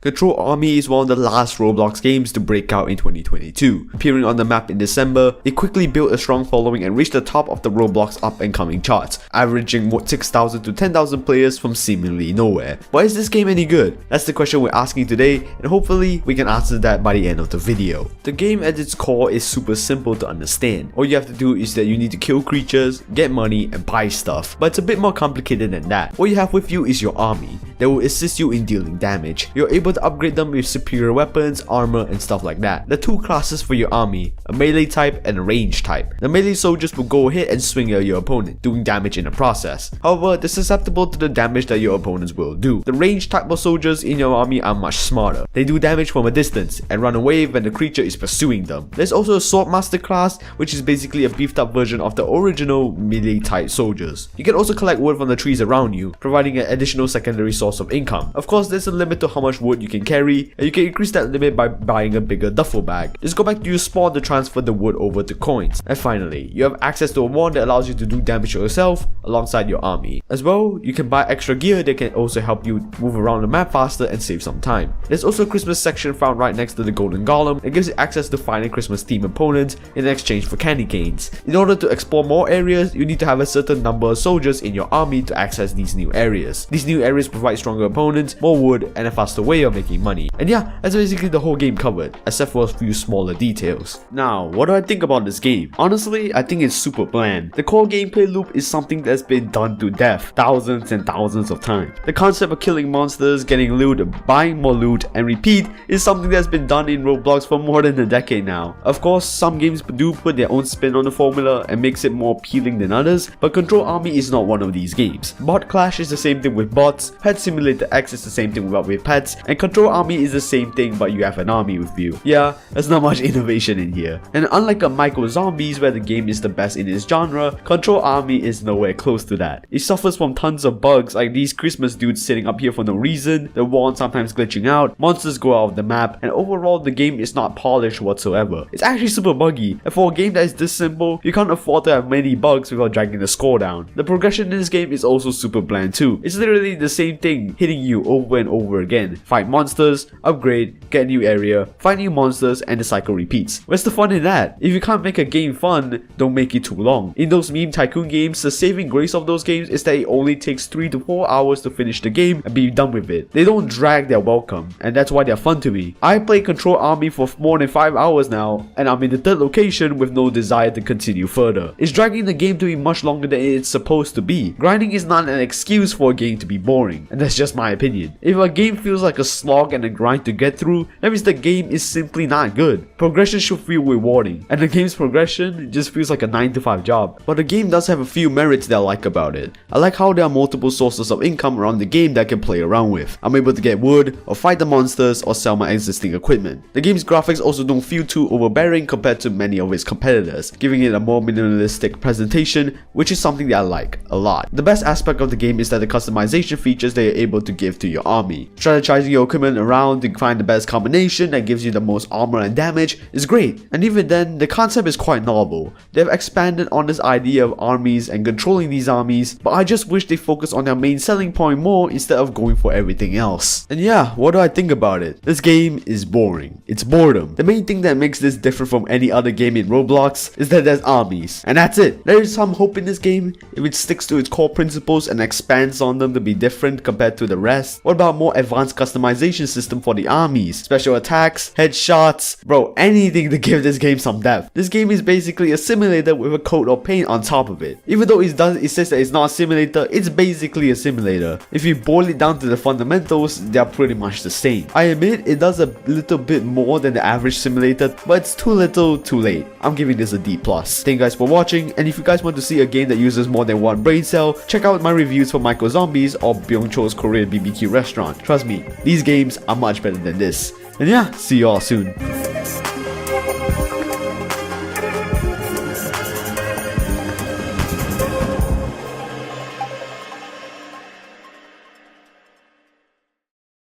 Control Army is one of the last Roblox games to break out in 2022. Appearing on the map in December, it quickly built a strong following and reached the top of the Roblox up-and-coming charts, averaging 6,000 to 10,000 players from seemingly nowhere. But is this game any good? That's the question we're asking today, and hopefully we can answer that by the end of the video. The game at its core is super simple to understand. All you have to do is that you need to kill creatures, get money, and buy stuff. But it's a bit more complicated than that. What you have with you is your army that will assist you in dealing damage. You're able to upgrade them with superior weapons, armor, and stuff like that. There are two classes for your army, a melee type and a range type. The melee soldiers will go ahead and swing at your opponent, doing damage in the process. However, they're susceptible to the damage that your opponents will do. The range type of soldiers in your army are much smarter. They do damage from a distance and run away when the creature is pursuing them. There's also a swordmaster class, which is basically a beefed up version of the original melee type soldiers. You can also collect wood from the trees around you, providing an additional secondary source of income. Of course, there's a limit to how much wood you can carry, and you can increase that limit by buying a bigger duffel bag. Just go back to your spawn to transfer the wood over to coins. And finally, you have access to a wand that allows you to do damage to yourself alongside your army. As well, you can buy extra gear that can also help you move around the map faster and save some time. There's also a Christmas section found right next to the golden golem that gives you access to finding Christmas themed opponents in exchange for candy canes. In order to explore more areas, you need to have a certain number of soldiers in your army to access these new areas. These new areas provide stronger opponents, more wood, and a faster way of making money. And yeah, that's basically the whole game covered, except for a few smaller details. Now, what do I think about this game? Honestly, I think it's super bland. The core gameplay loop is something that's been done to death thousands and thousands of times. The concept of killing monsters, getting loot, buying more loot, and repeat is something that's been done in Roblox for more than a decade now. Of course, some games do put their own spin on the formula and makes it more appealing than others, but Control Army is not one of these games. Bot Clash is the same thing with bots, Pet Simulator X is the same thing with pets, and Control Army is the same thing but you have an army with you. Yeah, there's not much innovation in here. And unlike a Micro Zombies where the game is the best in its genre, Control Army is nowhere close to that. It suffers from tons of bugs like these Christmas dudes sitting up here for no reason, the wand sometimes glitching out, monsters go out of the map, and overall the game is not polished whatsoever. It's actually super buggy, and for a game that is this simple, you can't afford to have many bugs without dragging the score down. The progression in this game is also super bland too. It's literally the same thing hitting you over and over again. Fight monsters, upgrade, get a new area, find new monsters, and the cycle repeats. Where's the fun in that? If you can't make a game fun, don't make it too long. In those meme tycoon games, the saving grace of those games is that it only takes 3 to 4 hours to finish the game and be done with it. They don't drag their welcome, and that's why they're fun to me. I play Control Army for more than 5 hours now, and I'm in the third location with no desire to continue further. It's dragging the game to be much longer than it's supposed to be. Grinding is not an excuse for a game to be boring, and that's just my opinion. If a game feels like a slog and a grind to get through, that means the game is simply not good. Progression should feel rewarding, and the game's progression just feels like a 9 to 5 job. But the game does have a few merits that I like about it. I like how there are multiple sources of income around the game that I can play around with. I'm able to get wood, or fight the monsters, or sell my existing equipment. The game's graphics also don't feel too overbearing compared to many of its competitors, giving it a more minimalistic presentation, which is something that I like a lot. The best aspect of the game is that the customization features that you're able to give to your army. Strategizing your equipment around to find the best combination that gives you the most armor and damage is great, and even then, the concept is quite novel. They've expanded on this idea of armies and controlling these armies, but I just wish they focused on their main selling point more instead of going for everything else. And yeah, what do I think about it? This game is boring. It's boredom. The main thing that makes this different from any other game in Roblox is that there's armies, and that's it. There is some hope in this game if it sticks to its core principles and expands on them to be different compared to the rest. What about more advanced customization system for the armies? Special attacks, headshots, bro, anything to give this game some depth. This game is basically a simulator with a coat of paint on top of it. Even though it says that it's not a simulator, it's basically a simulator. If you boil it down to the fundamentals, they're pretty much the same. I admit it does a little bit more than the average simulator, but it's too little, too late. I'm giving this a D+. Thank you guys for watching, and if you guys want to see a game that uses more than one brain cell, check out my reviews for Micro Zombies or Byung-Cho's Korean BBQ restaurant. Trust me, these games are much better than this. And yeah, see you all soon.